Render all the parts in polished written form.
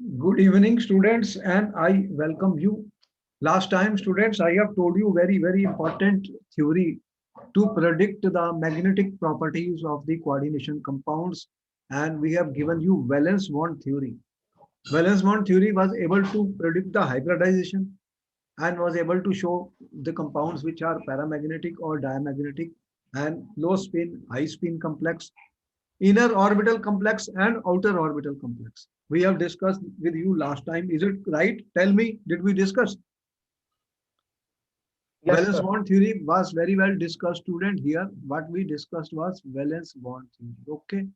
Good evening, students, and I welcome you. Last time, students, I have told you very important theory to predict the magnetic properties of the coordination compounds, and we have given you valence bond theory. Valence bond theory was able to predict the hybridization and was able to show the compounds which are paramagnetic or diamagnetic and low spin, high spin complex, inner orbital complex and outer orbital complex. We have discussed with you last time. Is it right? Tell me, did we discuss? Yes, Valence sir. bond theory was very well discussed, student. Here, what we discussed was valence bond theory. Okay.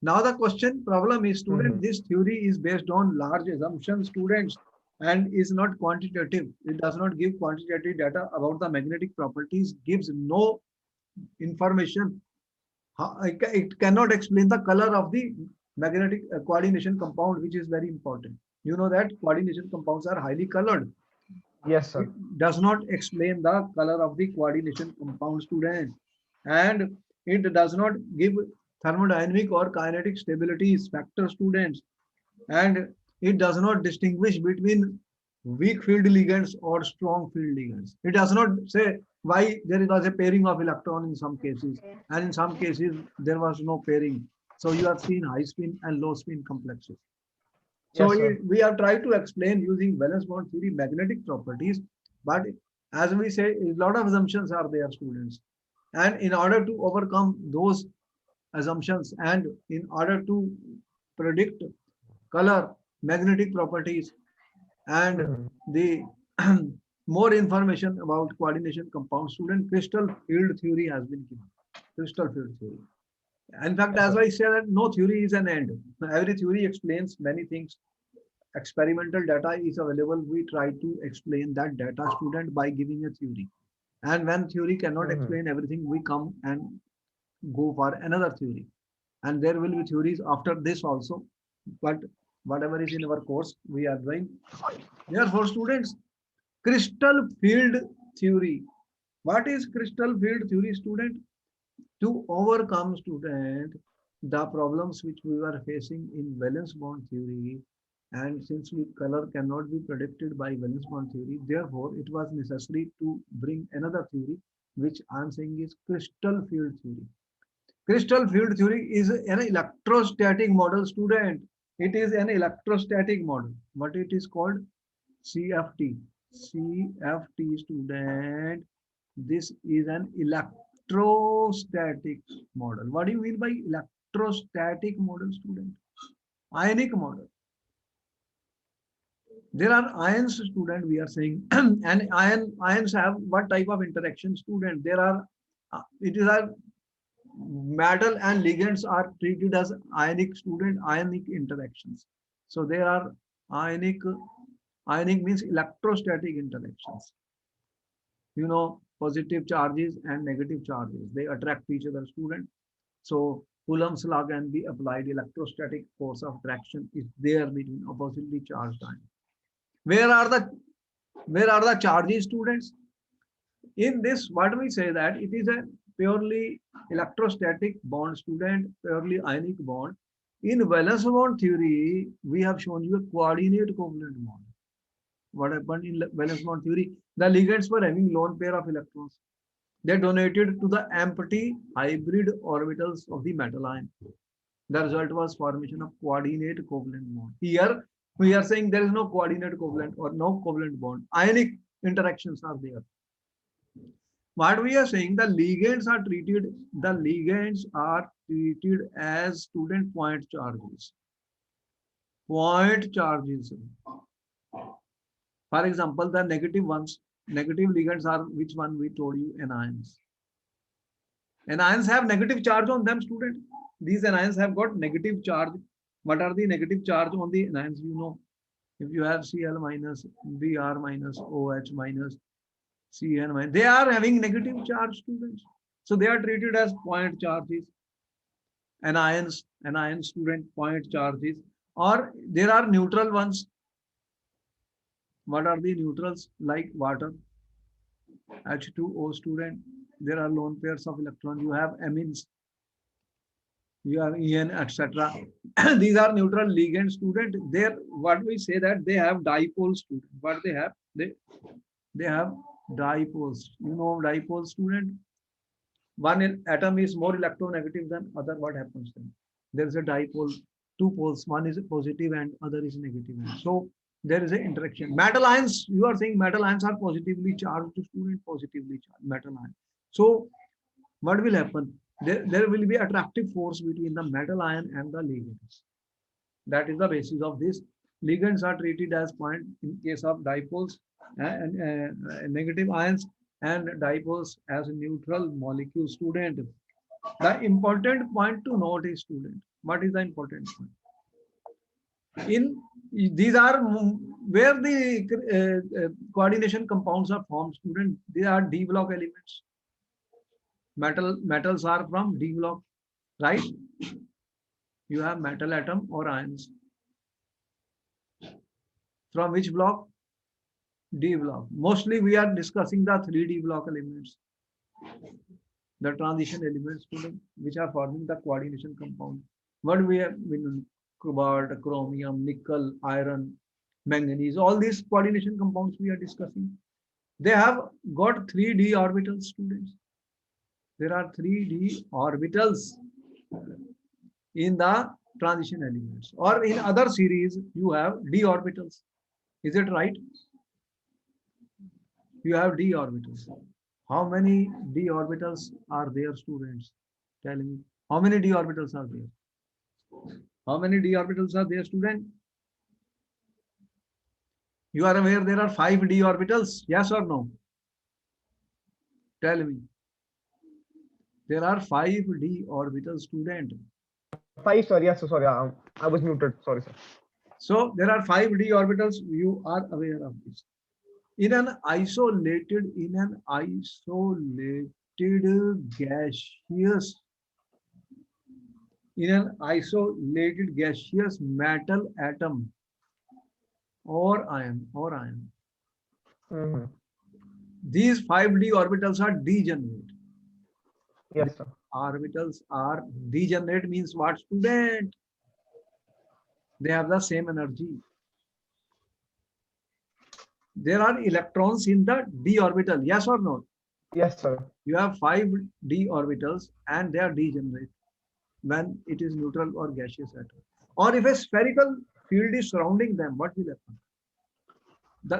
Now the question problem is, student, Mhm. this theory is based on large assumptions, students, and is not quantitative. It does not give quantitative data about the magnetic properties, gives no information. It cannot explain the color of the magnetic coordination compound, which is very important. You know that coordination compounds are highly colored. Yes, It sir. does not explain the color of the coordination compound, student, and it does not give thermodynamic or kinetic stability factor, students, and it does not distinguish between weak field ligands or strong field ligands. It does not say why there was a pairing of electron in some cases, and in some cases there was no pairing. So you have seen high spin and low spin complexes. So Yes, sir. we have tried to explain using valence bond theory magnetic properties, but as we say, a lot of assumptions are there, students. And in order to overcome those assumptions and in order to predict color, magnetic properties, and Mhm. the more information about coordination compound, student, crystal field theory has been given. Crystal field theory. In fact, Yes, as sir. I said, no theory is an end. Every theory explains many things. Experimental data is available. We try to explain that data, student, by giving a theory. And when theory cannot Mhm. explain everything, we come and go for another theory. And there will be theories after this also. But whatever is in our course, we are doing. Therefore, students, crystal field theory. What is crystal field theory, student? To overcome, student, the problems which we were facing in valence bond theory, and since we color cannot be predicted by valence bond theory, therefore it was necessary to bring another theory, which I am saying is crystal field theory. Crystal field theory is an electrostatic model, student. It is an electrostatic model. What it is called? CFT. CFT, student. This is an electrostatic model. What do you mean by electrostatic model, student? Ionic model. There are ions, student, we are saying, and ions have what type of interaction, student? There are, it is a metal and ligands are treated as ionic, student, ionic interactions. So there are ionic, ionic means electrostatic interactions. You know, positive charges and negative charges, they attract each other, student. So Coulomb's law can be applied. Electrostatic force of attraction is there between oppositely charged ions. Where are the charges, students? In this, what we say that it is a purely electrostatic bond, student, purely ionic bond. In valence bond theory, we have shown you a coordinate covalent bond. What happened in valence bond theory? The ligands were having lone pair of electrons. They donated to the empty hybrid orbitals of the metal ion. The result was formation of coordinate covalent bond. Here we are saying there is no coordinate covalent or no covalent bond. Ionic interactions are there. What we are saying, the ligands are treated as student point charges. Point charges. For example, the negative ones, negative ligands are which one we told you, anions. Anions have negative charge on them, student. These anions have got negative charge. What are the negative charge on the anions? You know, if you have Cl minus, Br minus, OH minus, Cn minus, they are having negative charge, students. So they are treated as point charges. Anions, student, point charges. Or there are neutral ones. What are the neutrals? Like water, H2O, student. There are lone pairs of electrons. You have amines. You have En, etc. These are neutral ligand student. There, what we say that they have dipole student. What they have? They have dipoles. You know dipole student. One atom is more electronegative than other. What happens then? There is a dipole, two poles. One is positive and other is negative. So there is an interaction. Metal ions. You are saying metal ions are positively charged to student, positively charged metal ion. So what will happen? There will be attractive force between the metal ion and the ligands. That is the basis of this. Ligands are treated as point in case of dipoles and negative ions, and dipoles as neutral molecule. Student, the important point to note is, student, what is the important point? In these are where the coordination compounds are formed, student. They are D block elements. Metals are from D block, right? You have metal atom or ions. From which block? D block. Mostly we are discussing the 3D block elements, the transition elements, which are forming the coordination compound. What we have been cobalt, chromium, nickel, iron, manganese, all these coordination compounds we are discussing. They have got 3D orbitals, students. There are 3D orbitals in the transition elements, or in other series you have d orbitals. Is it right? You have d orbitals. How many d orbitals are there, students? Tell me. How many d orbitals are there? How many d orbitals are there, student? You are aware there are 5 d orbitals? Yes or no? Tell me. There are 5 d orbitals, student. Five, sorry. Yes, so sorry. I was muted. Sorry, sir. So there are 5 d orbitals. You are aware of this. In an isolated gaseous, metal atom or ion, Mhm. these 5d orbitals are degenerate. Yes, sir. Orbitals are degenerate means what, student? They have the same energy. There are electrons in the d orbital, yes or no? Yes, sir. You have 5d orbitals and they are degenerate when it is neutral or gaseous atom. Or if a spherical field is surrounding them, what will happen?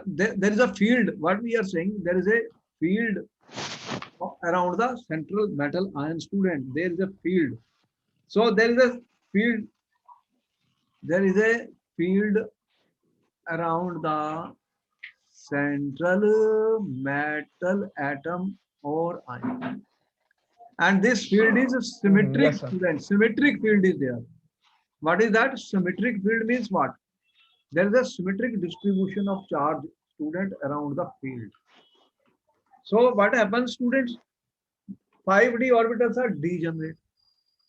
There is a field. What we are saying, there is a field around the central metal ion, student. There is a field. So there is a field. There is a field around the central metal atom or ion. And this field is symmetric, Yes, sir. student. Symmetric field is there. What is that? Symmetric field means what? There is a symmetric distribution of charge, student, around the field. So what happens, students? 5d orbitals are degenerate.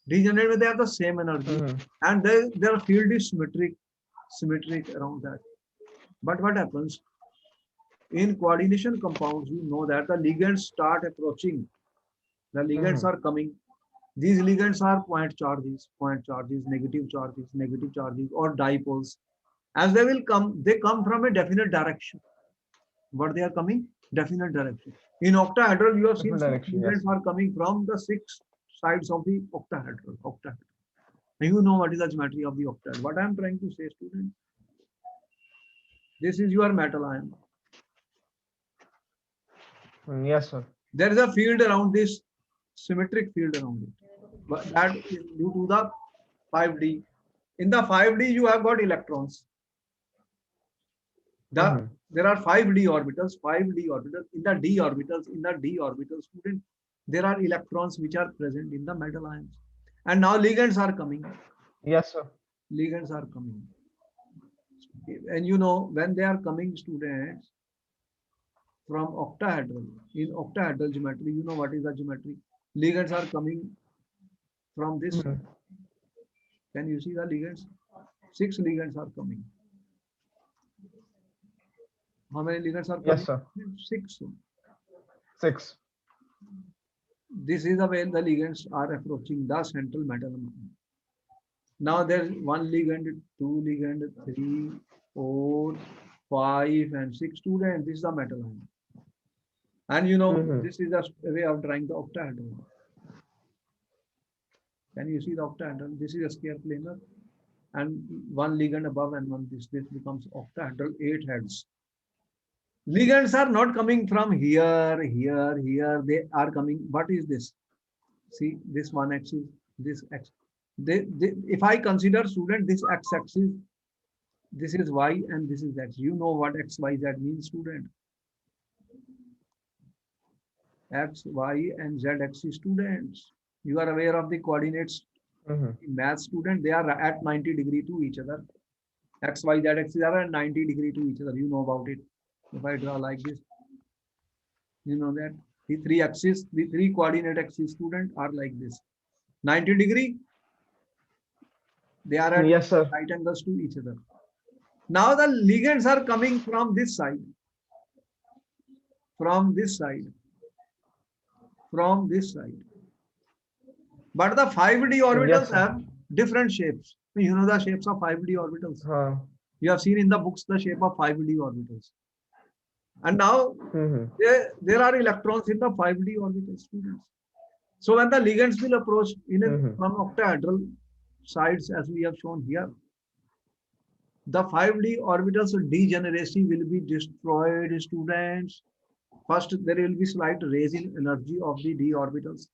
Degenerate when they have the same energy, Mhm. and their field is symmetric around that. But what happens in coordination compounds? You know that the ligands start approaching. The ligands Mhm. are coming. These ligands are point charges, negative charges, or dipoles. As they come from a definite direction. What they are coming? Definite direction. In octahedral, you have seen Different six direction. Yes. ligands are coming from the 6 sides of the octahedral. And you know what is the geometry of the octahedral. What I am trying to say, student, this is your metal ion. Yes, sir. There is a field around this, symmetric field around it. But that is due to the 5D. In the 5D, you have got electrons. Mhm. There are 5D orbitals, in the D orbitals, student, there are electrons which are present in the metal ions. And now ligands are coming. Yes, sir. Ligands are coming. And you know, when they are coming, students, from octahedral, in octahedral geometry, you know what is the geometry? Ligands are coming from this. Mhm. Can you see the ligands? 6 ligands are coming. How many ligands are Yes, coming? sir. 6. 6. This is the way the ligands are approaching the central metal ion. Now there's one ligand, two ligand, three, four, five, and six students. This is the metal ion. And you know, Mm-hmm. this is a way of drawing the octahedron. Can you see the octahedron? This is a square planar, and one ligand above and one this. This becomes octahedral, 8 heads. Ligands are not coming from here, here, here. They are coming. What is this? See this one axis, this x. If I consider student, this x-axis, this is y and this is x. You know what x, y, z means, student. X, Y, and Z axis students. You are aware of the coordinates Mm-hmm. in math student. They are at 90 degree to each other. X, Y, Z axis are at 90 degree to each other. You know about it. If I draw like this, you know that the three axes, the three coordinate axis student are like this. 90 degree, they are at Yes, sir. right angles to each other. Now the ligands are coming from this side, from this side, from this side. But the 5D orbitals Yes, sir. have different shapes. You know the shapes of 5D orbitals. You have seen in the books the shape of 5D orbitals. And now Mm-hmm. there are electrons in the 5D orbital students. So when the ligands will approach in a, Mm-hmm. from octahedral sides, as we have shown here, the 5D orbitals degeneracy will be destroyed, students. First, there will be slight raise in energy of the d orbitals.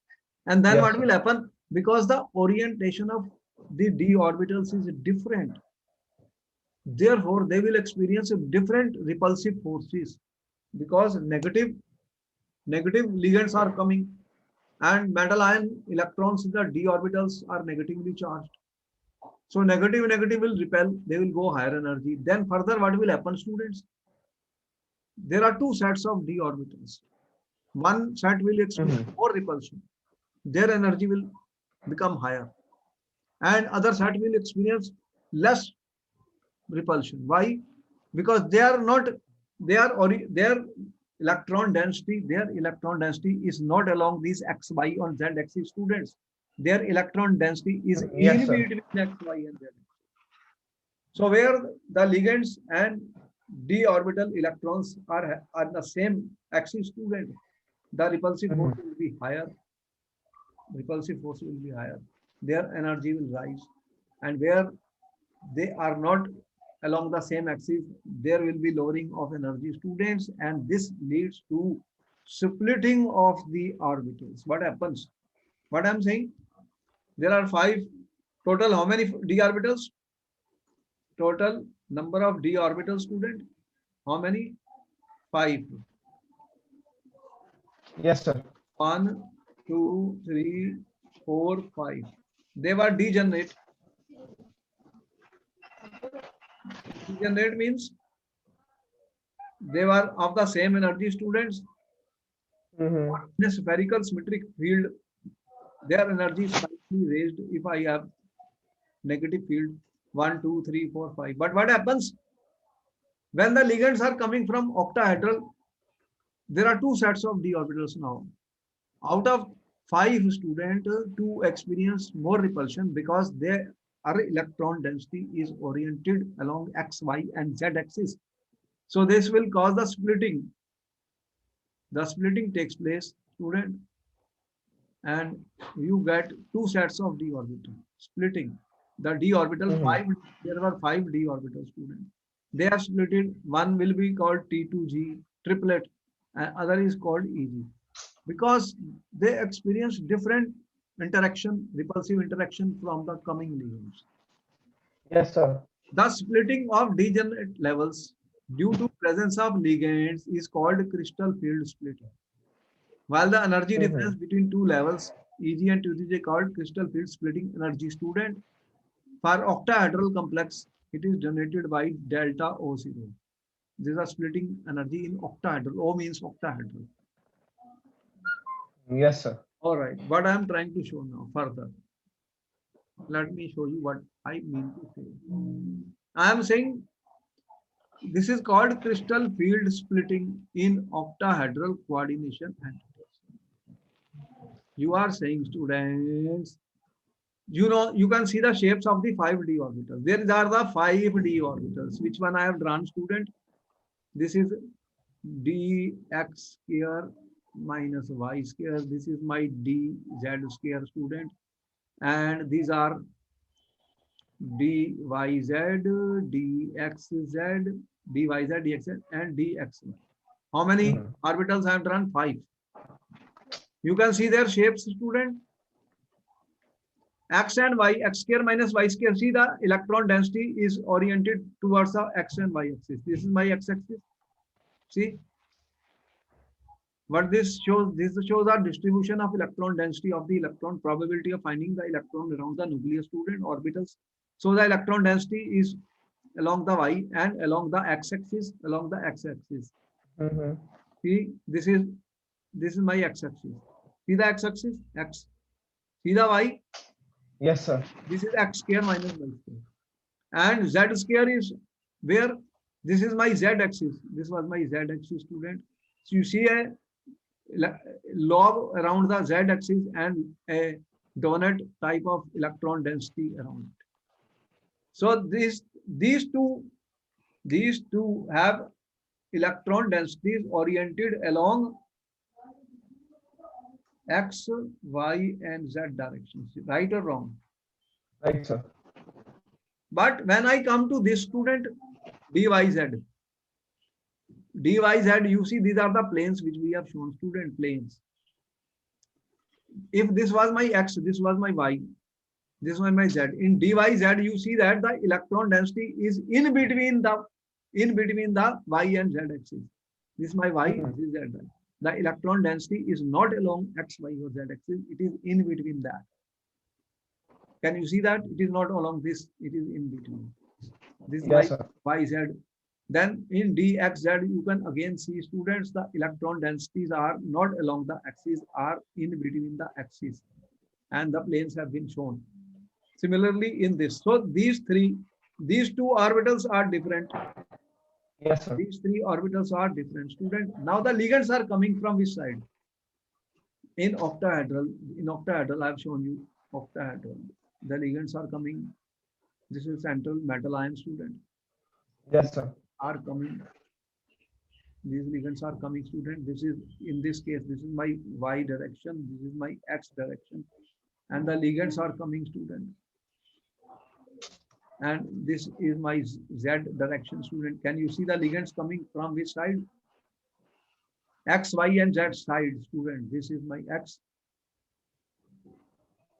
And then Yes, what sir. will happen? Because the orientation of the d orbitals is different. Therefore, they will experience different repulsive forces because negative ligands are coming and metal ion electrons in the d orbitals are negatively charged. So negative will repel, they will go higher energy. Then further, what will happen, students? There are two sets of d orbitals. One set will experience Mm-hmm. more repulsion. Their energy will become higher. And other set will experience less repulsion. Why? Because they are not, their electron density is not along these x, y, or z axis students. Their electron density is Yes, in sir. between x, y, and z. So where the ligands and d orbital electrons are the same axis student, the repulsive force Mm-hmm. will be higher. Repulsive force will be higher. Their energy will rise. And where they are not along the same axis, there will be lowering of energy students, and this leads to splitting of the orbitals. What happens? What I'm saying? There are five total. How many d orbitals? Total number of d orbitals, student. How many? Five. Yes, sir. One, two, three, four, five. They were degenerate. Degenerate means they were of the same energy students. Mm-hmm. In a spherical symmetric field, their energy is slightly raised if I have negative field 1, 2, 3, 4, 5. But what happens when the ligands are coming from octahedral? There are two sets of d orbitals now. Out of five students, two experience more repulsion because their electron density is oriented along x, y, and z axis. So this will cause the splitting. The splitting takes place, student, and you get two sets of d orbital splitting. The d orbital Mm-hmm. five, there were five d orbital students. They are splitted. One will be called T2G triplet, and other is called EG because they experience different interaction, repulsive interaction from the coming ligands. Yes, sir. The splitting of degenerate levels due to presence of ligands is called crystal field splitting. While the energy Mm-hmm. difference between two levels, EG and 2G, called crystal field splitting energy student. For octahedral complex, it is generated by delta O0. This is splitting energy in octahedral. O means octahedral. Yes, sir. All right. What I am trying to show now further. Let me show you what I mean to say. I am saying this is called crystal field splitting in octahedral coordination entities. You are saying, students, You know, you can see the shapes of the 5d orbitals. There are the 5d orbitals. Which one I have drawn, student? This is dx square minus y square. This is my dz square, student. And these are dyz, dxz, dyz, dxz, and dxy. How many orbitals I have drawn? 5. You can see their shapes, student. X and y, x square minus y square. See, the electron density is oriented towards the x and y axis. This is my x axis. See what this shows? This shows our distribution of electron density of the electron, probability of finding the electron around the nucleus, student, orbitals. So the electron density is along the y and along the x axis, along the x axis. See, this is my x axis. See the x axis, x. See the y. Yes, sir. This is x square minus y square. And z square is where? This is my z axis. This was my z axis, student. So you see a log around the z axis and a donut type of electron density around it. So these two have electron densities oriented along x, y, and z directions. Right or wrong? Right, sir. But when I come to this, student, dyz, you see these are the planes which we have shown, student, planes. If this was my x, this was my y, this was my z. In dyz, you see that the electron density is in between the y and z axis. This is my y, this is z. The electron density is not along x, y, or z axis. It is in between that. Can you see that? It is not along this. It is in between. This is Yes, my y, z. Then in dxz, you can again see, students, the electron densities are not along the axis, are in between the axis, and the planes have been shown. Similarly, in this, so these two orbitals are different. Yes, sir. These 3 orbitals are different, student. Now the ligands are coming from which side? In octahedral, I have shown you octahedral. The ligands are coming. This is central metal ion, student. Yes, sir. Are coming. These ligands are coming, student. This is, in this case, this is my y direction. This is my x direction, and the ligands are coming, student. And this is my z direction, student. Can you see the ligands coming from which side? X, y, and z side, student. This is my x.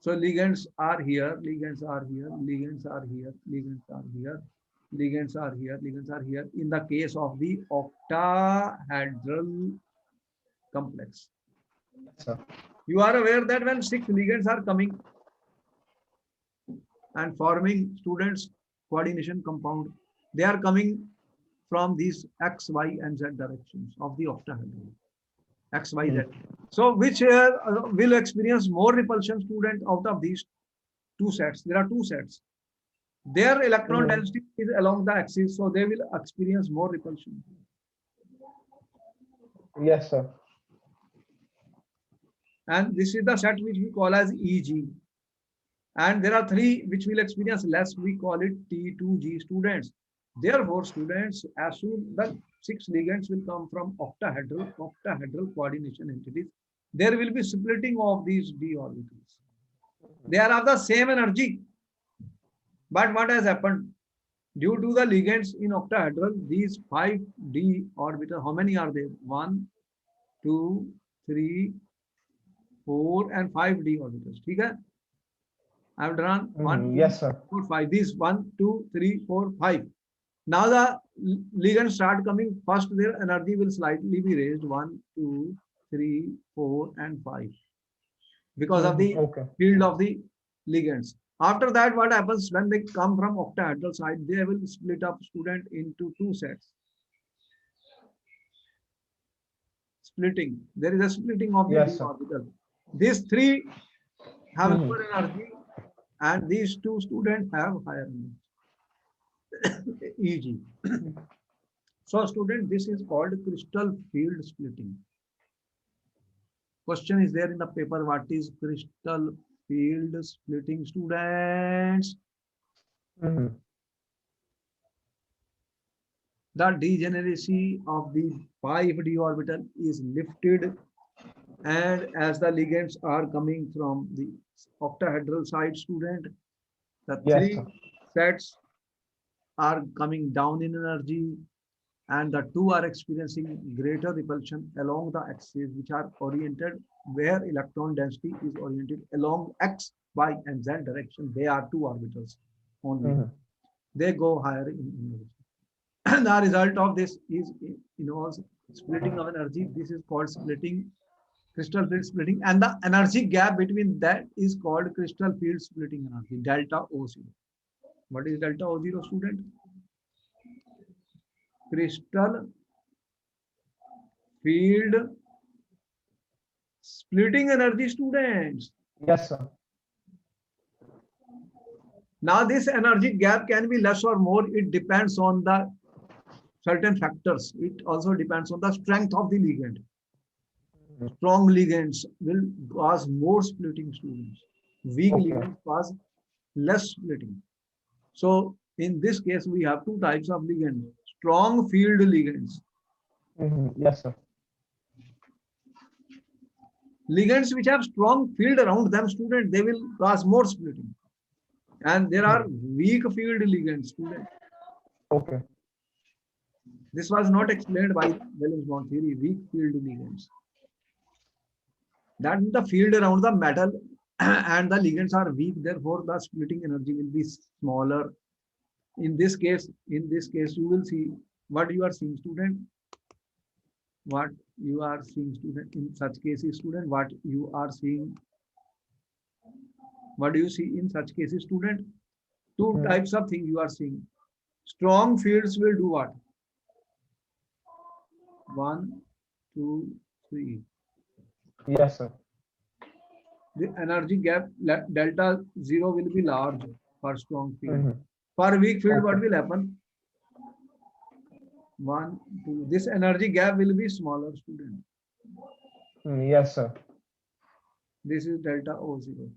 So ligands are here, ligands are here, ligands are here, ligands are here, ligands are here, ligands are here. In the case of the octahedral complex. Sir. You are aware that when 6 ligands are coming and forming, students, coordination compound, they are coming from these x, y, and z directions of the octahedral. X, Y, Z. So which will experience more repulsion, student, out of these 2 sets? There are 2 sets. Their electron density is along the axis, so they will experience more repulsion. Yes, sir. And this is the set which we call as EG. And there are 3 which will experience less. We call it T2G, students. Therefore, students, as soon the 6 ligands will come from octahedral coordination entities, there will be splitting of these d orbitals. They are of the same energy. But what has happened? Due to the ligands in octahedral, these 5d orbitals, how many are there? 1, 2, 3, 4, and 5d orbitals. Okay? I have drawn 1, yes, sir. 4, 5. These 1, 2, 3, 4, 5. Now the ligands start coming. First, their energy will slightly be raised. 1, 2, 3, 4, and 5. Because of the field of the ligands. After that, what happens when they come from octahedral side? They will split up, student, into 2 sets. Splitting. There is a splitting of the d orbital. These 3 have lower energy, and these 2 students have higher energy. EG. So, student, this is called crystal field splitting. Question is there in the paper: what is crystal field splitting, students. Mhm. The degeneracy of the 5d orbital is lifted, and as the ligands are coming from the octahedral side, student, the Yes, three sir. sets are coming down in energy, and the two are experiencing greater repulsion along the axes which are oriented where electron density is oriented along x, y, and z direction. They are two orbitals only. Mhm. They go higher in energy. And the result of this is involves splitting of energy. This is called splitting, crystal field splitting, and the energy gap between that is called crystal field splitting energy, delta O0. What is delta O0, student? Crystal field splitting energy, students. Yes, sir. Now this energy gap can be less or more. It depends on the certain factors. It also depends on the strength of the ligand. Mhm. Strong ligands will cause more splitting, students. Weak Okay. ligands cause less splitting. So in this case, we have two types of ligands. Strong field ligands. Mhm. Yes, sir. Ligands which have strong field around them, student, they will cause more splitting. And there are Mhm. weak field ligands, student. Okay. This was not explained by Valence-Bond theory, weak field ligands. That means the field around the metal and the ligands are weak, therefore the splitting energy will be smaller. In this case, you will see what you are seeing, student. What you are seeing, student. In such cases, student, what you are seeing. What do you see in such cases, student? Two Mhm. types of things you are seeing. Strong fields will do what? One, two, three. Yes, sir. The energy gap delta zero will be large for strong field. Mhm. For weak field, Okay. what will happen? One, two. This energy gap will be smaller, student. Yes, sir. This is delta O0.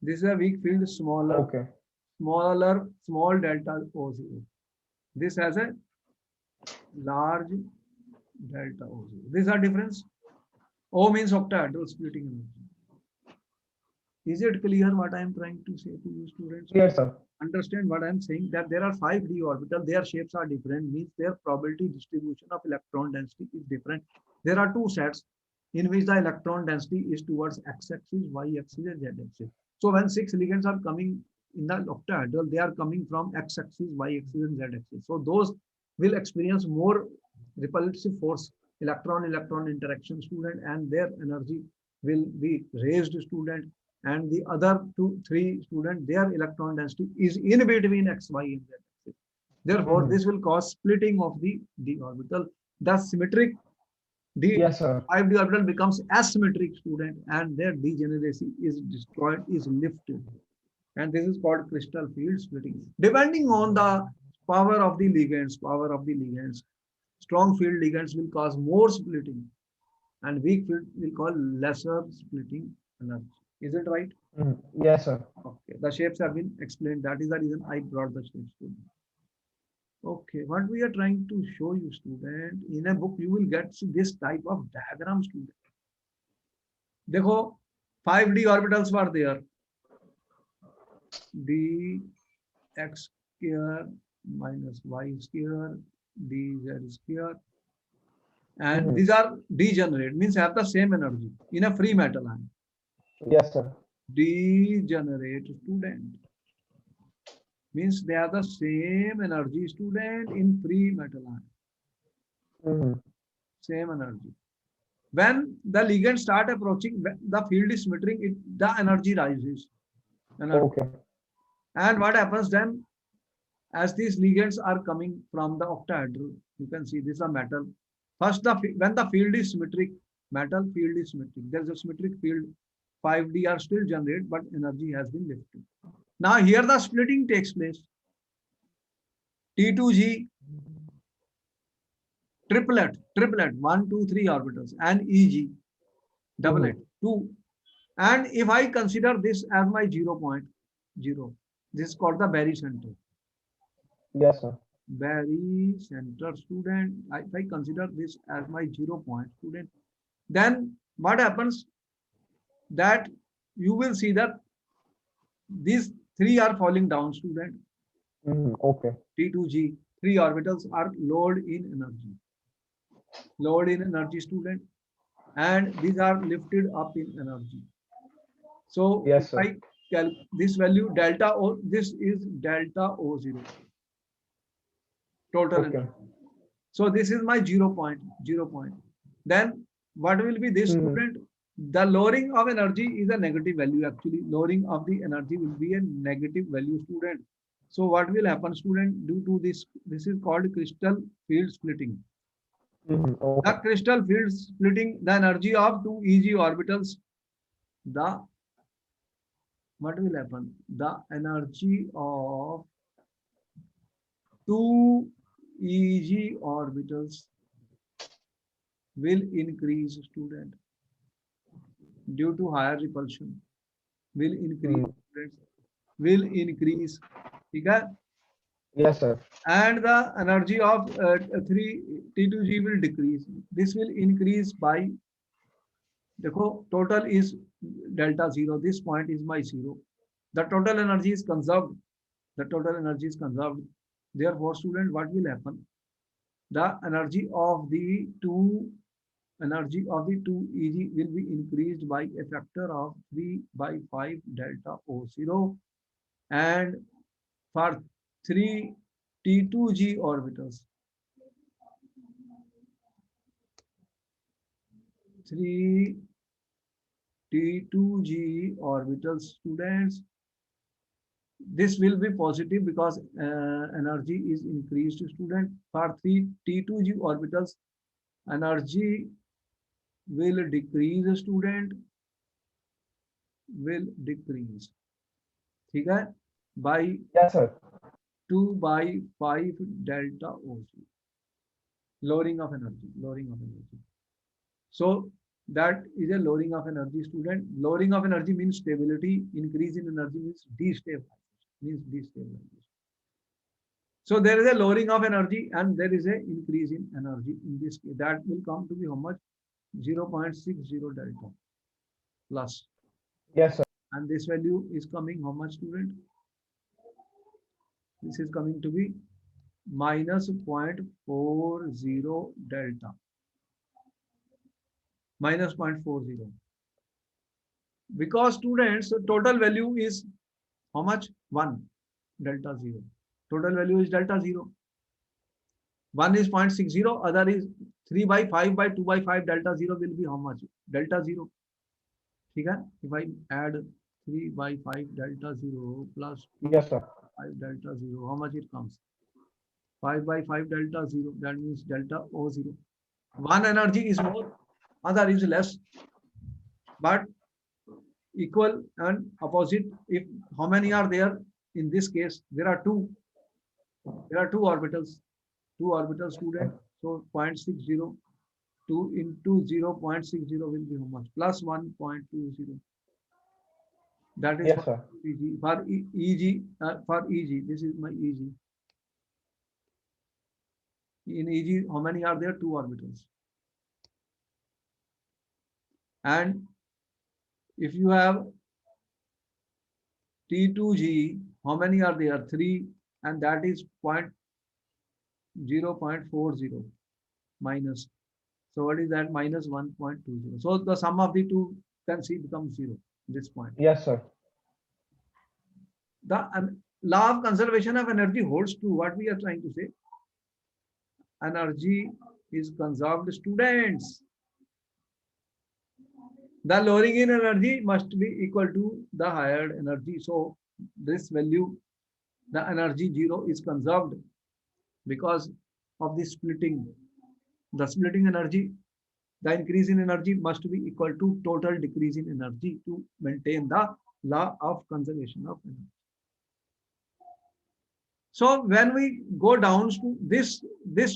This is a weak field, smaller, Okay. small delta O0. This has a large delta O0. These are difference. O means octahedral splitting energy. Is it clear what I am trying to say to you, students? Yes, sir. Understand what I am saying, that there are 5d orbital, their shapes are different, means their probability distribution of electron density is different. There are two sets in which the electron density is towards x-axis, y-axis, and z-axis. So when six ligands are coming in the octahedral, they are coming from x-axis, y-axis, and z-axis. So those will experience more repulsive force, electron-electron interaction, student, and their energy will be raised, student. And the other two, three students, their electron density is in between x, y, and z axis. Therefore, Mhm. this will cause splitting of the d orbital. The symmetric d Yes, sir. 5d orbital becomes asymmetric, student, and their degeneracy is destroyed, is lifted. And this is called crystal field splitting. Depending on the power of the ligands, strong field ligands will cause more splitting, and weak field will cause lesser splitting energy. Is it right? Mhm. Yes, sir. Okay, the shapes have been explained. That is the reason I brought the shapes to you. Okay, what we are trying to show you, student, in a book you will get this type of diagram, student. देखो 5d orbitals were there. D x square minus y square dz square, and Mhm. these are degenerate, means have the same energy in a free metal ion. Yes, sir. Degenerate, student, means they have the same energy, student, in free metal ion. Mhm. Same energy. When the ligand start approaching, the field is smettering, the energy rises. Energy. Okay. And what happens then? As these ligands are coming from the octahedral, you can see this is a metal. First, when the field is symmetric, metal field is symmetric. There's a symmetric field. 5d are still generated, but energy has been lifted. Now here the splitting takes place. T2G triplet, 1, 2, 3 orbitals, and EG doublet, Mhm. 2. And if I consider this as my 0.0, this is called the barycenter. Yes, sir. Barycenter student, if I consider this as my 0 point student, then what happens that you will see that these three are falling down, student. Okay. T2G, three orbitals are lowered in energy. Lowered in energy, student. And these are lifted up in energy. So if Yes, sir. I this value delta O, this is delta O0, total Okay. energy. So this is my 0 point. Then what will be this, student? The lowering of energy is a negative value. Actually, lowering of the energy will be a negative value, student. So what will happen, student, due to this is called crystal field splitting. Okay. The crystal field splitting, the energy of two EG orbitals, the what will happen? The energy of two EG orbitals will increase, student, due to higher repulsion. Will increase, students, will increase. Okay? Yes, sir. And the energy of 3 T2G will decrease. This will increase by, देखो, total is delta 0. This point is my 0. The total energy is conserved. The total energy is conserved. Therefore, student, what will happen? The energy of the two EG will be increased by a factor of 3/5 delta O0, and for 3 T2G orbitals, 3 T2G orbitals, students, this will be positive because energy is increased, student. For 3 T2G orbitals, energy will decrease, student, will decrease. ठीक है? By Yes, sir. 2/5 delta O0. Lowering of energy. So that is a lowering of energy, student. Lowering of energy means stability. Increase in energy means destabilization. So there is a lowering of energy and there is a increase in energy in this case. That will come to be how much? 0.60 delta plus. Yes, sir. And this value is coming how much, student? This is coming to be minus 0.40 delta. Minus 0.40. Because, students, total value is how much? 1 delta 0. Total value is delta 0. 1 is 0.60, other is 3/5 by 2/5 delta 0 will be how much? Delta 0. ठीक है? If I add 3/5 delta 0 plus Yes, sir. 5 delta 0, how much it comes? 5/5 delta 0, that means delta O0. One energy is more, other is less, but equal and opposite. If how many are there? In this case, there are two. There are two orbitals. Two orbitals, student. So 0.60. 2 into 0.60 will be how much? Plus 1.20. That is Yes, sir. EG. For EG, this is my EG. In EG, how many are there? Two orbitals. And if you have T2G, how many are there? 3, and that is 0.40 minus. So what is that? Minus 1.20. So the sum of the two can see becomes 0 at this point. Yes, sir. The law of conservation of energy holds true. What we are trying to say? Energy is conserved, students. The lowering in energy must be equal to the higher energy. So this value, the energy 0 is conserved because of the splitting. The splitting energy, the increase in energy must be equal to total decrease in energy to maintain the law of conservation of energy. So when we go down to this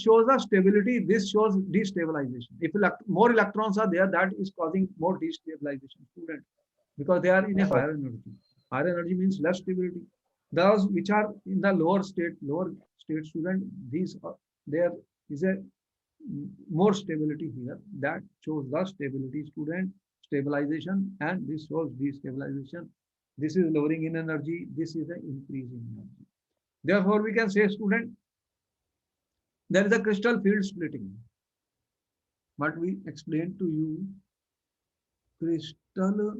shows the stability, this shows destabilization. If more electrons are there, that is causing more destabilization, student. because they are in a Yes, sir. higher energy. Higher energy means less stability. Those which are in the lower state student, these are, there is a more stability here. That shows the stability student, stabilization, and this shows destabilization. This is lowering in energy. This is an increase in energy. Therefore, we can say, student, there is a crystal field splitting. What we explained to you, crystal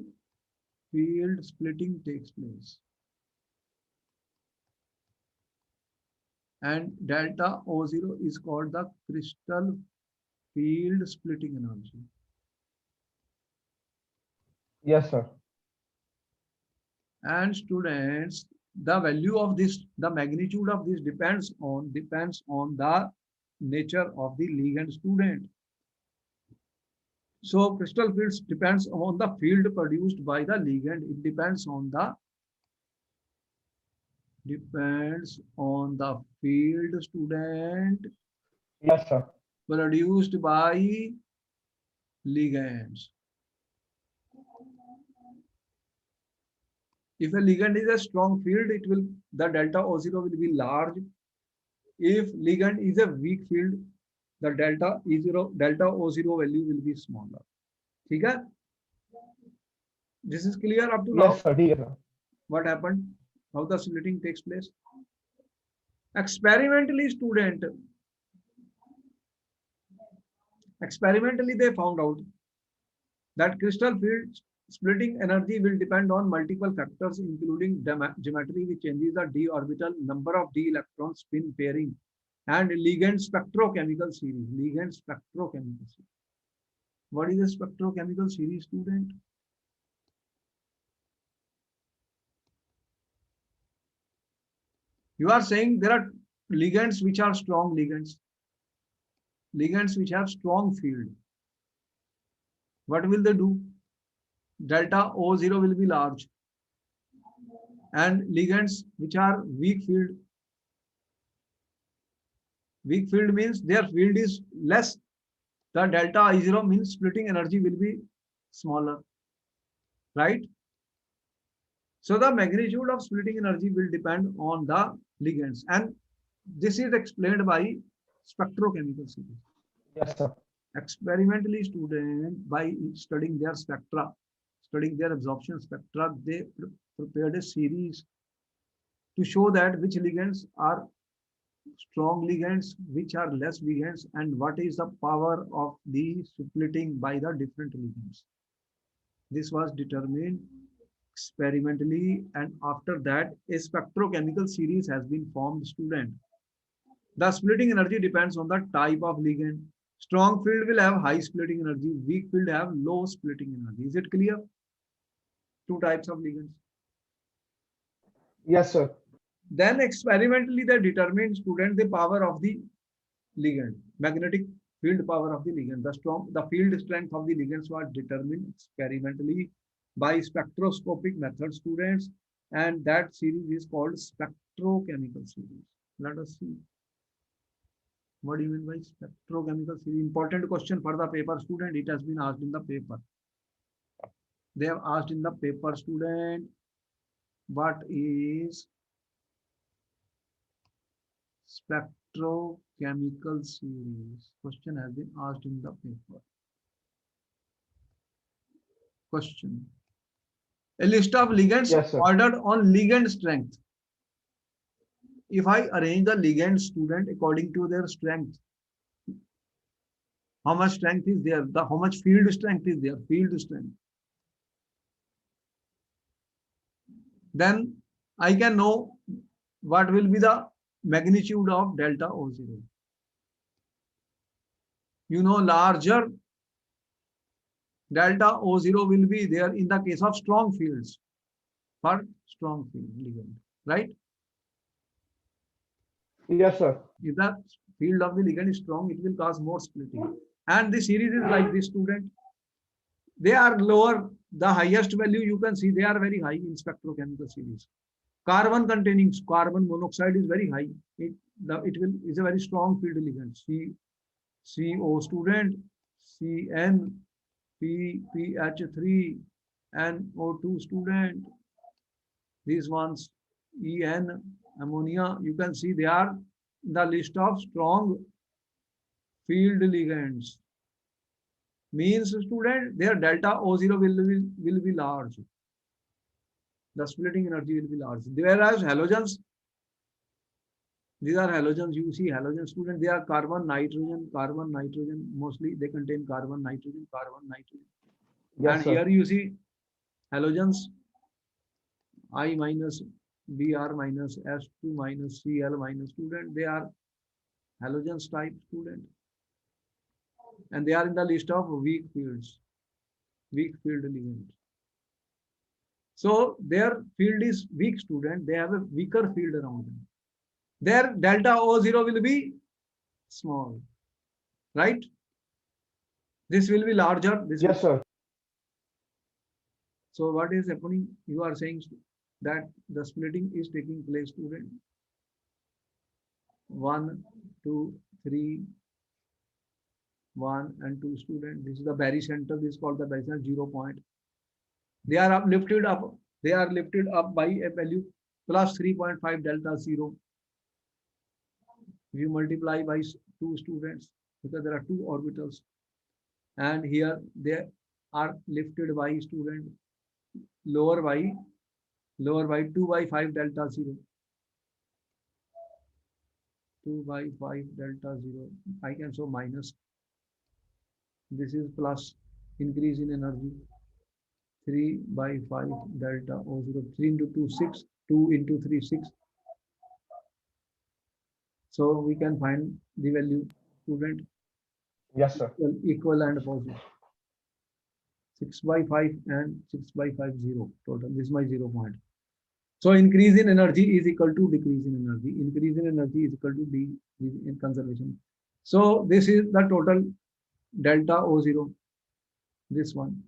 field splitting takes place, and delta O0 is called the crystal field splitting energy. Yes, sir. And students, the value of this, the magnitude of this depends on the nature of the ligand, student. So crystal fields depends on the field produced by the ligand. It depends on the field, student, Yes, sir. produced by ligands. If a ligand is a strong field, it will, the delta O0 will be large. If ligand is a weak field, the delta O0 value will be smaller. ठीक है? This is clear up to now. Yes, sir. ठीक है, sir. What happened? How the splitting takes place? Experimentally, student, they found out that crystal field splitting energy will depend on multiple factors, including geometry, which changes the d orbital, number of d electron spin pairing, and ligand spectrochemical series. What is a spectrochemical series, student? You are saying there are ligands which are strong ligands which have strong field. What will they do? Delta O0 will be large. And ligands which are weak field means their field is less. The delta I0 means splitting energy will be smaller, right? So the magnitude of splitting energy will depend on the ligands, and this is explained by spectrochemical series. Yes, sir. Experimentally, student, by studying their spectra, studying their absorption spectra, they prepared a series to show that which ligands are strong ligands, which are less ligands, and what is the power of the splitting by the different ligands. This was determined experimentally, and after that, a spectrochemical series has been formed, student. The splitting energy depends on the type of ligand. Strong field will have high splitting energy, weak field have low splitting energy. Is it clear? Two types of ligands. Yes, sir. Then experimentally they determined, student, the power of the ligand, magnetic field power of the ligand. The field strength of the ligands was determined experimentally by spectroscopic method, students, and that series is called spectrochemical series. Let us see. What do you mean by spectrochemical series? Important question for the paper, student. It has been asked in the paper. They have asked in the paper, student, what is spectrochemical series? Question has been asked in the paper. Question. A list of ligands Yes, sir. ordered on ligand strength. If I arrange the ligand, student, according to their strength, how much strength is there? How much field strength is there? Field strength. Then I can know what will be the magnitude of delta O0. You know, larger delta O0 will be there in the case of strong fields, for strong field ligand, right? Yes, sir. If the field of the ligand is strong, it will cause more splitting. And the series is like this, student. They are lower, the highest value you can see, they are very high in spectrochemical series. Carbon containing carbon monoxide is very high. It is a very strong field ligand. CO, student, CN, PH3, NO2 student. These ones, En, ammonia, you can see they are in the list of strong field ligands. Means student, their delta O0 will be large. The splitting energy will be large. Whereas halogens, these are halogens. You see halogen student, they are carbon, nitrogen. Mostly they contain carbon, nitrogen. Yes, And sir. here you see halogens, I minus, Br minus, S2 minus, Cl minus student. They are halogens type student. And they are in the list of weak fields, weak field ligands. So their field is weak student. They have a weaker field around them. Their delta O0 will be small, right? This will be larger. Yes, sir. So what is happening? You are saying that the splitting is taking place, student. 1, 2, 3, 1 and 2 student. This is the barycenter. This is called the barycenter 0 point. They are lifted up. They are lifted up by a value plus 3.5 delta 0. If you multiply by 2 students, because there are 2 orbitals, and here they are lifted by student lower by 2 by 5 delta 0. 2 by 5 delta 0. I can show minus. This is plus, increase in energy. 3 by 5 delta O0. 3 into 2, 6. 2 into 3, 6. So we can find the value, student, Yes, sir. equal and positive. 6 by 5 and 6 by 5, 0 total. This is my 0 point. So increase in energy is equal to decrease in energy. Increase in energy is equal to decrease in conservation. So this is the total delta O0. This one.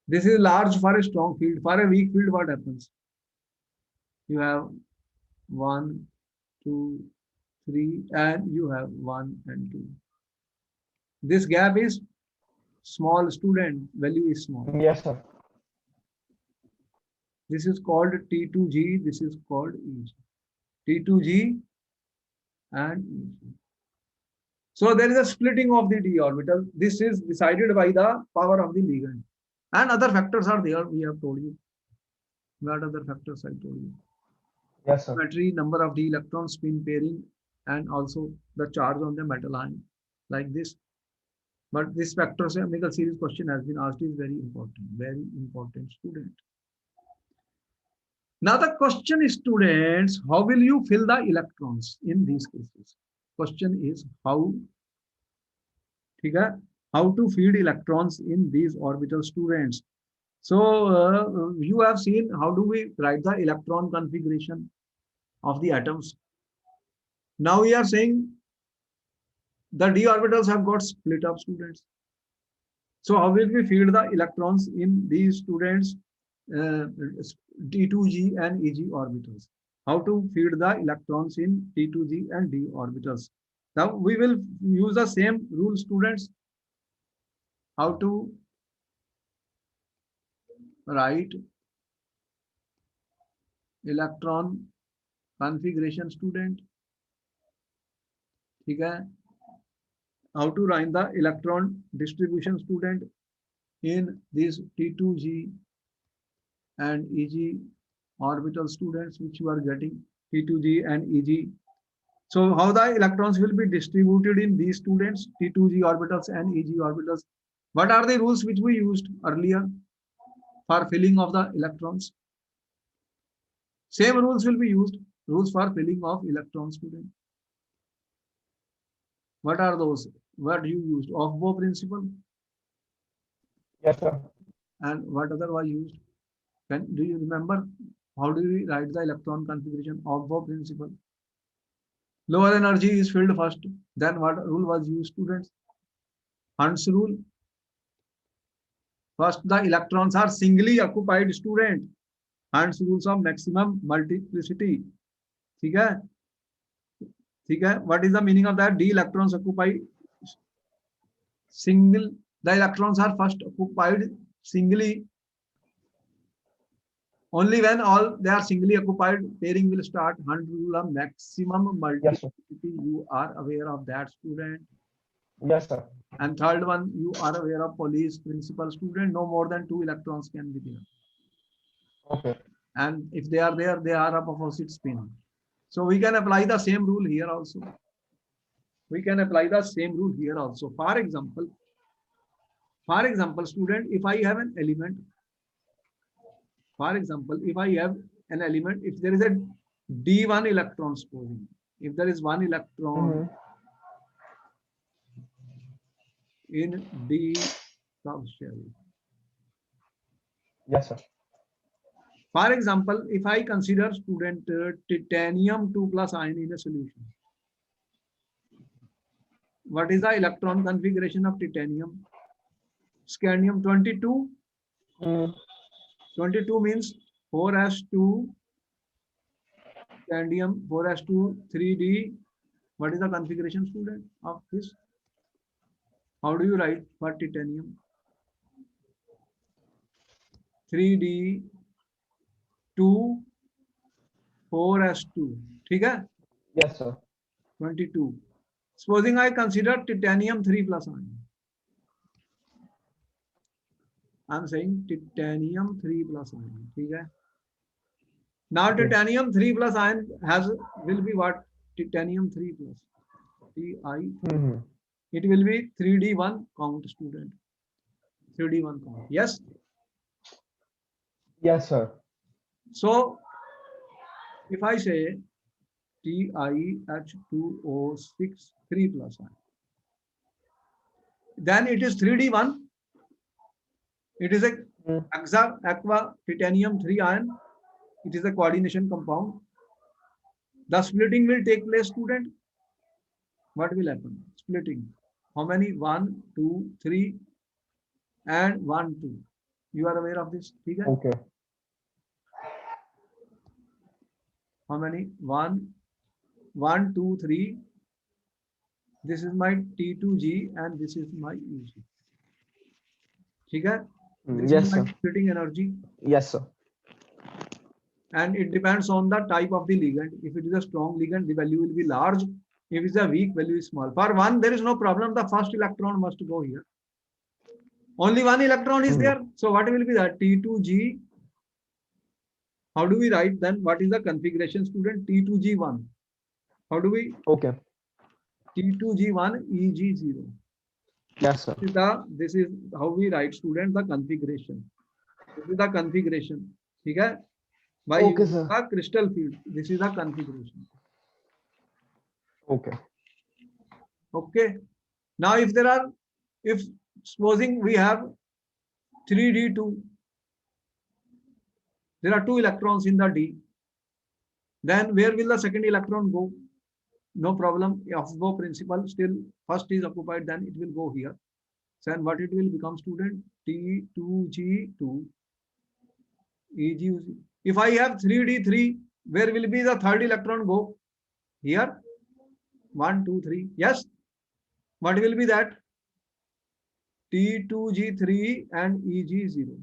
This is large for a strong field. For a weak field, what happens? You have 1, 2, 3, and you have 1 and 2. This gap is small, student. Value is small. Yes, sir. This is called T2G. This is called EG. T2G and EG. So there is a splitting of the d orbital. This is decided by the power of the ligand. And other factors are there. We have told you. What other factors I told you? Yes, sir. Symmetry, number of the electron spin pairing, and also the charge on the metal ion, like this. But this factor chemical series question has been asked is very important, student. Now the question is, students, how will you fill the electrons in these cases? Question is how to feed electrons in these orbital, students. So you have seen how do we write the electron configuration of the atoms. Now we are saying the d orbitals have got split up, students. So how will we feed the electrons in these, students, T2G and EG orbitals? How to feed the electrons in T2G and D orbitals? Now we will use the same rule, students. How to write electron configuration, student? Okay. How to write the electron distribution, student, in these T2G and EG orbital, students, which you are getting, T2G and EG. So how the electrons will be distributed in these, students, T2G orbitals and EG orbitals? What are the rules which we used earlier for filling of the electrons? Same rules will be used, rules for filling of electrons, student. What are those? What you used? Aufbau principle. Yes, sir. And what other was used? Do you remember? How do we write the electron configuration? Aufbau principle. Lower energy is filled first. Then what rule was used, students? Hund's rule. First, the electrons are singly occupied, student. Hund's rules of maximum multiplicity. Okay? Okay? What is the meaning of that? D electrons occupy single The electrons are first occupied singly. Only when all they are singly occupied, pairing will start. 100 rule of maximum Yes, sir. multiplicity. You are aware of that, student. Yes, sir. And third one, you are aware of Pauli's principle, student. No more than 2 electrons can be there. Okay. And if they are there, they are of opposite spin. So we can apply the same rule here also. We can apply the same rule here also. For example, student, if I have an element, for example, if I have an element, if there is a d1 electron supposing, if there is one electron in d subshell. Yes, sir. For example, if I consider, student, titanium 2 plus ion in a solution. What is the electron configuration of titanium? Scandium 22. 22 means 4s2, scandium 4s2, 3d. What is the configuration, student, of this? How do you write for titanium? 3d 2 4s2. ठीक है? Yes, sir. 22. Supposing I consider titanium 3 plus ion. I'm saying titanium 3 plus ion. ठीक है? Now titanium 3 plus ion will be what? Titanium 3 plus Ti. It will be 3d1 count, student. 3d1 count. Yes. Yes, sir. So if I say TiH2O6 3 plus ion, then it is 3d1. It is a aqua titanium 3 ion. It is a coordination compound. The splitting will take place, student. What will happen? Splitting. How many? 1, 2, 3 and 1, 2. You are aware of this? Okay. How many? 1, 1, 2, 3. This is my T2G and this is my EG. Okay? Yes, sir. Splitting energy. Yes, sir. And it depends on the type of the ligand. If it is a strong ligand, the value will be large. If it is a weak, value is small. For one, there is no problem. The first electron must go here. Only one electron is there. So what will be that? T2G. How do we write then? What is the configuration, student? T2G1. How do we? Okay. T2G1 EG0. Yes, sir. This is how we write, student, the configuration. This is the configuration. Okay? By using the crystal field. This is the configuration. Okay. Okay. Now if supposing we have 3d2, there are 2 electrons in the D, then where will the second electron go? No problem. Aufbau principle, still first is occupied, then it will go here. So and what it will become, student? T2G2 EG. If I have 3d3, where will be the third electron go? Here. 1, 2, 3. Yes. What will be that? T2G3 and EG0.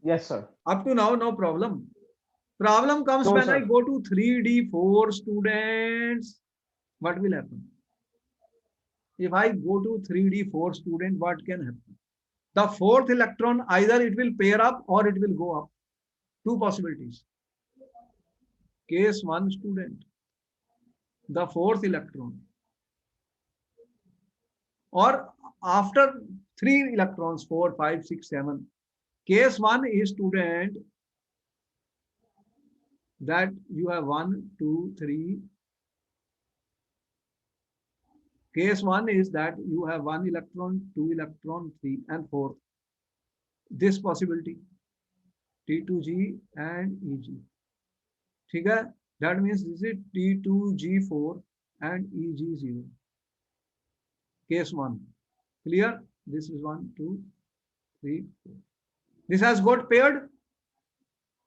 Yes, sir. Up to now, no problem. Problem comes when I go to 3d4, students. What will happen? If I go to 3d4, student, what can happen? The fourth electron, either it will pair up or it will go up. 2 possibilities. Case 1, student. The fourth electron. Or after 3 electrons, 4, 5, 6, 7. Case 1 is, student, that you have 1, 2, 3. Case 1 is that you have 1 electron, 2 electron, 3 and 4. This possibility, T2G and EG. Okay? That means this is T2G4 and EG0. Case 1. Clear? This is 1, 2, 3, 4. This has got paired.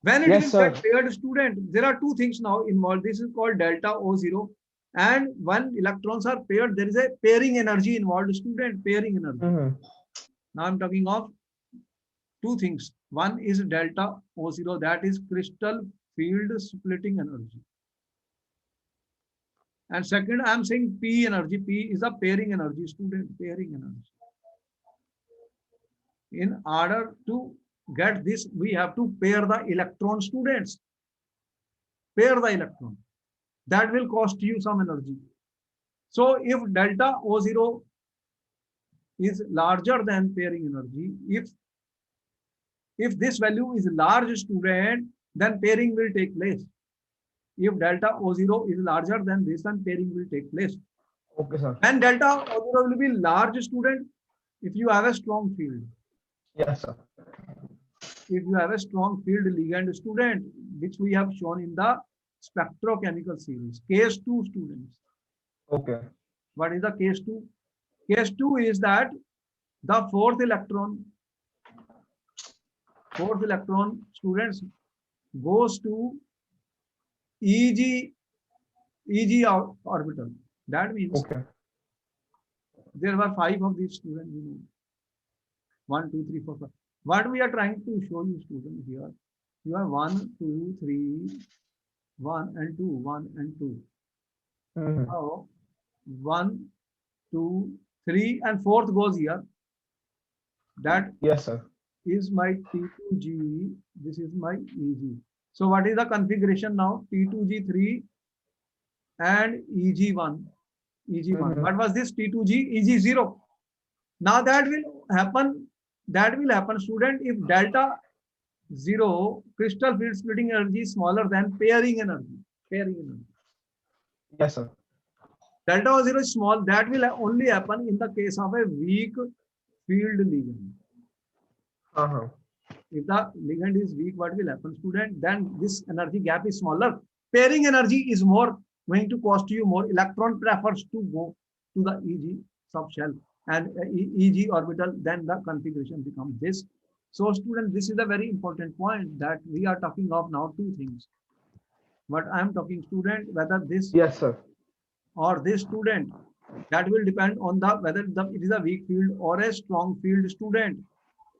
When it is paired, student, there are 2 things now involved. This is called delta O0. And when electrons are paired, there is a pairing energy involved, student, pairing energy. Now I'm talking of two things. One is delta O0, that is crystal field splitting energy. And second, I'm saying P energy. P is a pairing energy, student, pairing energy. In order to get this, we have to pair the electron, students. Pair the electron. That will cost you some energy. So if delta O0 is larger than pairing energy, if this value is large, student, then pairing will take place. If delta O0 is larger than this, then pairing will take place. Okay, sir. When delta O0 will be large, student, if you have a strong field. Yes, sir. If you have a strong field ligand, student, which we have shown in the spectrochemical series, case 2, students. Okay. What is the case 2? Case 2 is that the fourth electron, students, goes to EG orbital. That means Okay. there were 5 of these students. 1, 2, 3, 4, 5. What we are trying to show you, students, here, you have 1, 2, 3, 1 and 2, 1 and 2. Mhm. Now, 1, 2, 3, and fourth goes here. That Yes, sir. is my T2G. This is my EG. So what is the configuration now? T2G3 and EG1. EG1. Mhm. What was this? T2G, EG0. Now that will happen. That will happen, student, if delta 0 crystal field splitting energy is smaller than pairing energy. Pairing energy. Yes, sir. Delta 0 is small. That will only happen in the case of a weak field ligand. Uh-huh. If the ligand is weak, what will happen, student? Then this energy gap is smaller. Pairing energy is more, going to cost you more. Electron prefers to go to the EG subshell and EG orbital. Then the configuration becomes this. So, student, this is a very important point that we are talking of now. Two things. What I am talking, student, whether this Yes, sir. or this student, that will depend on the whether it is a weak field or a strong field, student.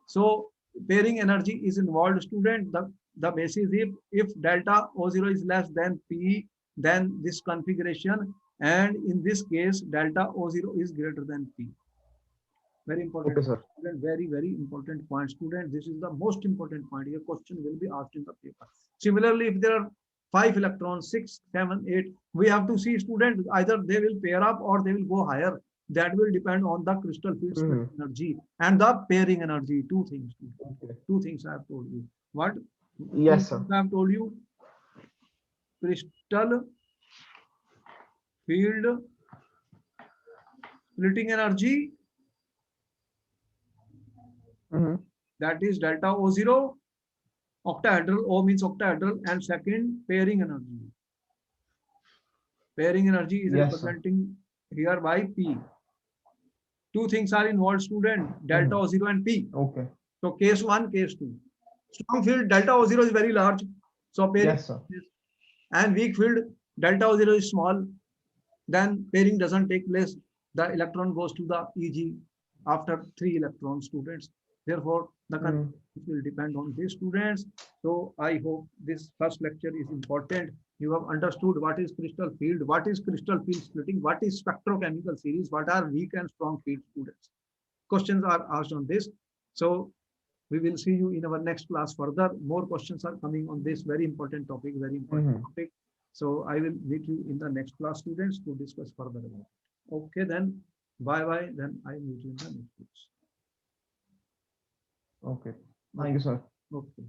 So pairing energy is involved, student. The basis, if delta O0 is less than P, then this configuration, and in this case delta O0 is greater than P. Very important. Okay, sir. Student, very, very important point, student. This is the most important point. Your question will be asked in the paper. Similarly, if there are 5 electrons, 6, 7, 8, we have to see, student, either they will pair up or they will go higher. That will depend on the crystal field Mhm. energy and the pairing energy. Two things. Okay. Two things I have told you. What? Yes, sir. I have told you. Crystal field splitting energy, Mhm. that is delta O0, octahedral. O means octahedral, and second, pairing energy. Pairing energy is Yes, sir. representing here by P. Two things are involved, student, delta O0 and P. Okay. So case 1, case 2. Strong field delta O0 is very large, so pairing. Yes, sir. And weak field delta O0 is small, then pairing doesn't take place. The electron goes to the EG after 3 electrons, students. Therefore, the configuration will depend on these students. So I hope this first lecture is important. You have understood what is crystal field, what is crystal field splitting, what is spectrochemical series, what are weak and strong field, students. Questions are asked on this. So we will see you in our next class further. More questions are coming on this very important topic, very important topic. So I will meet you in the next class, students, to discuss further about it. Okay, then bye-bye. Then I meet you in the next class. Okay. Thank you, sir. Okay.